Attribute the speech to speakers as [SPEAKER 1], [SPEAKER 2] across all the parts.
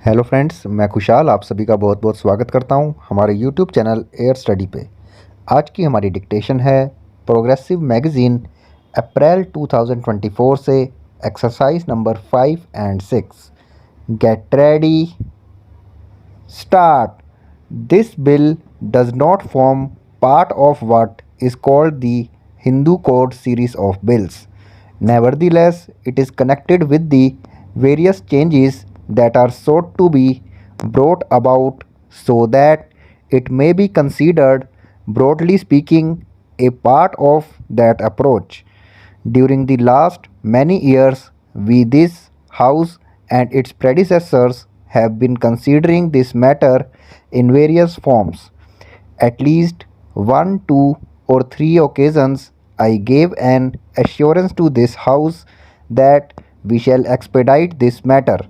[SPEAKER 1] Hello friends, मैं खुशाल आप सभी का बहुत बहुत स्वागत करता हूं हमारे यूट्यूब चैनल एयर स्टडी पे। आज की हमारी डिक्टेशन है प्रोग्रेसिव मैगज़ीन अप्रैल 2024 से exercise number 5 and 6। Get ready, start. This bill does not form part of what is called the Hindu Code series of bills. Nevertheless, it is connected with the various changes that are sought to be brought about so that it may be considered, broadly speaking, a part of that approach. During the last many years, we, this House and its predecessors, have been considering this matter in various forms. At least one, two, or three occasions, I gave an assurance to this House that we shall expedite this matter.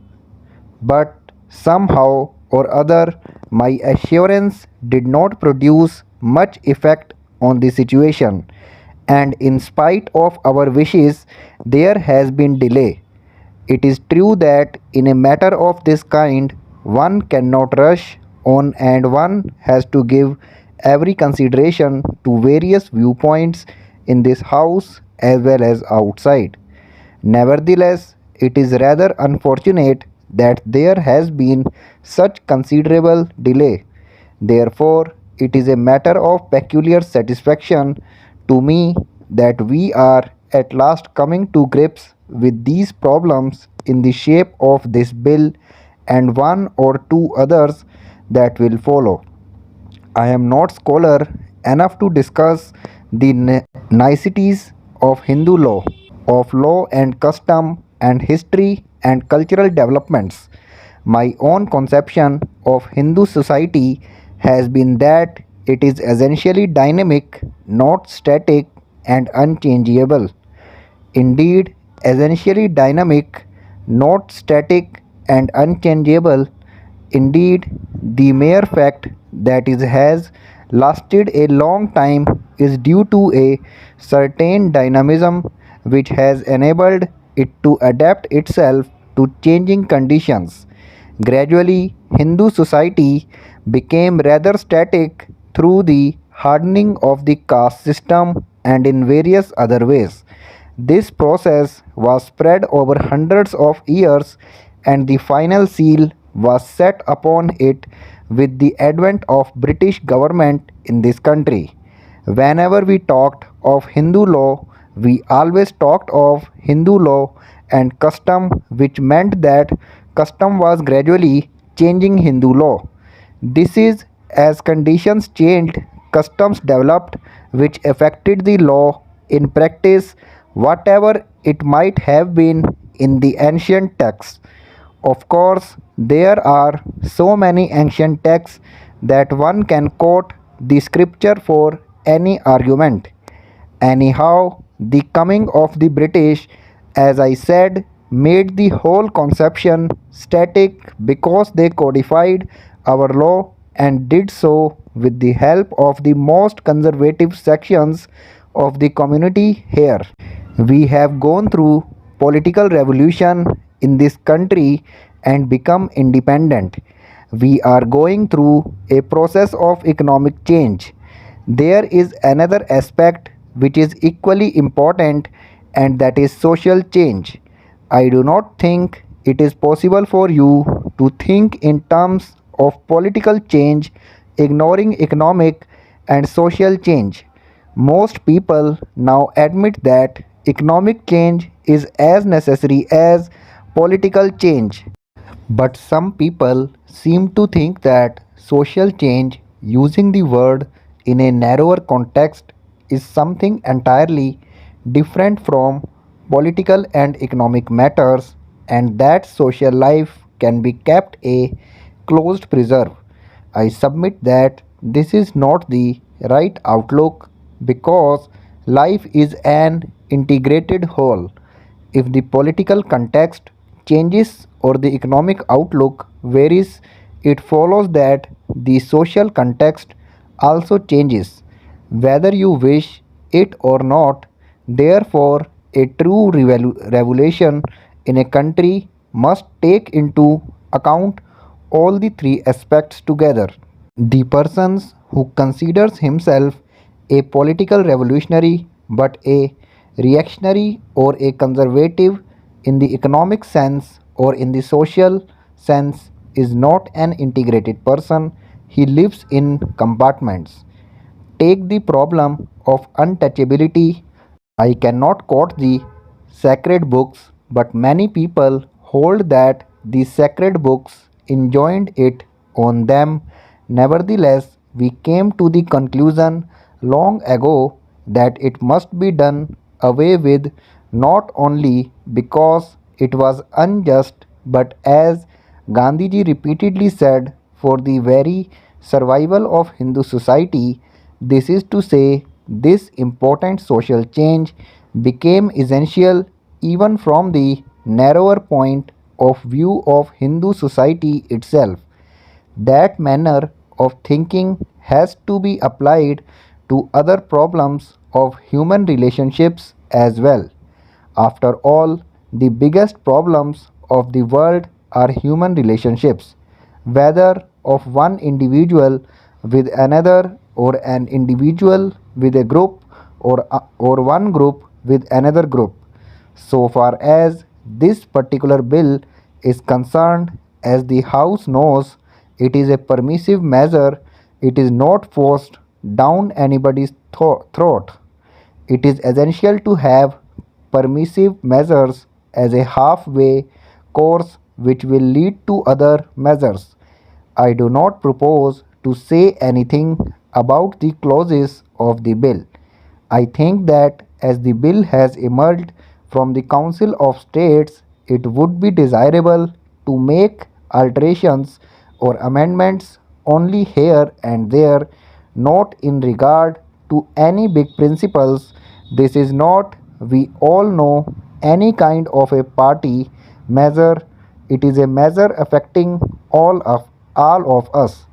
[SPEAKER 1] But somehow or other, my assurance did not produce much effect on the situation, and in spite of our wishes, there has been delay. It is true that in a matter of this kind, one cannot rush on and one has to give every consideration to various viewpoints in this House as well as outside. Nevertheless, it is rather unfortunate that there has been such considerable delay. Therefore, it is a matter of peculiar satisfaction to me that we are at last coming to grips with these problems in the shape of this bill and one or two others that will follow. I am not scholar enough to discuss the niceties of Hindu law and custom and history and cultural developments. My own conception of Hindu society has been that it is essentially dynamic, not static and unchangeable. Indeed, essentially dynamic, not static and unchangeable. Indeed, the mere fact that it has lasted a long time is due to a certain dynamism which has enabled it to adapt itself to changing conditions. Gradually, Hindu society became rather static through the hardening of the caste system and in various other ways. This process was spread over hundreds of years, and the final seal was set upon it with the advent of British government in this country. Whenever we talked of Hindu law, we always talked of Hindu law and custom, which meant that custom was gradually changing Hindu law. This is as conditions changed, customs developed, which affected the law in practice, whatever it might have been in the ancient texts. Of course, there are so many ancient texts that one can quote the scripture for any argument. Anyhow, the coming of the British, as I said, made the whole conception static because they codified our law and did so with the help of the most conservative sections of the community here. We have gone through political revolution in this country and become independent. We are going through a process of economic change. There is another aspect which is equally important, and that is social change. I do not think it is possible for you to think in terms of political change ignoring economic and social change. Most people now admit that economic change is as necessary as political change. But some people seem to think that social change, using the word in a narrower context, is something entirely different from political and economic matters, and that social life can be kept a closed preserve. I submit that this is not the right outlook because life is an integrated whole. If the political context changes or the economic outlook varies, it follows that the social context also changes, whether you wish it or not. Therefore, a true revolution in a country must take into account all the three aspects together. The persons who considers himself a political revolutionary but a reactionary or a conservative in the economic sense or in the social sense is not an integrated person. He lives in compartments. Take the problem of untouchability. I cannot quote the sacred books, but many people hold that the sacred books enjoined it on them. Nevertheless, we came to the conclusion long ago that it must be done away with, not only because it was unjust, but as Gandhiji repeatedly said, for the very survival of Hindu society. This is to say, this important social change became essential even from the narrower point of view of Hindu society itself. That manner of thinking has to be applied to other problems of human relationships as well. After all, the biggest problems of the world are human relationships, whether of one individual with another, or an individual with a group, or one group with another group. So far as this particular bill is concerned, as the House knows, it is a permissive measure. It is not forced down anybody's throat. It is essential to have permissive measures as a halfway course which will lead to other measures. I do not propose to say anything about the clauses of the bill. I think that as the bill has emerged from the Council of States, it would be desirable to make alterations or amendments only here and there, not in regard to any big principles. This is not, we all know, any kind of a party measure. It is a measure affecting all of us.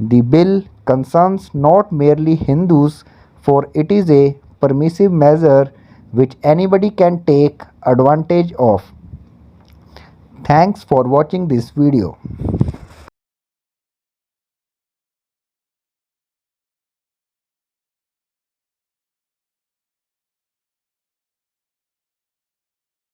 [SPEAKER 1] The bill concerns not merely Hindus, for it is a permissive measure which anybody can take advantage of. Thanks for watching this video.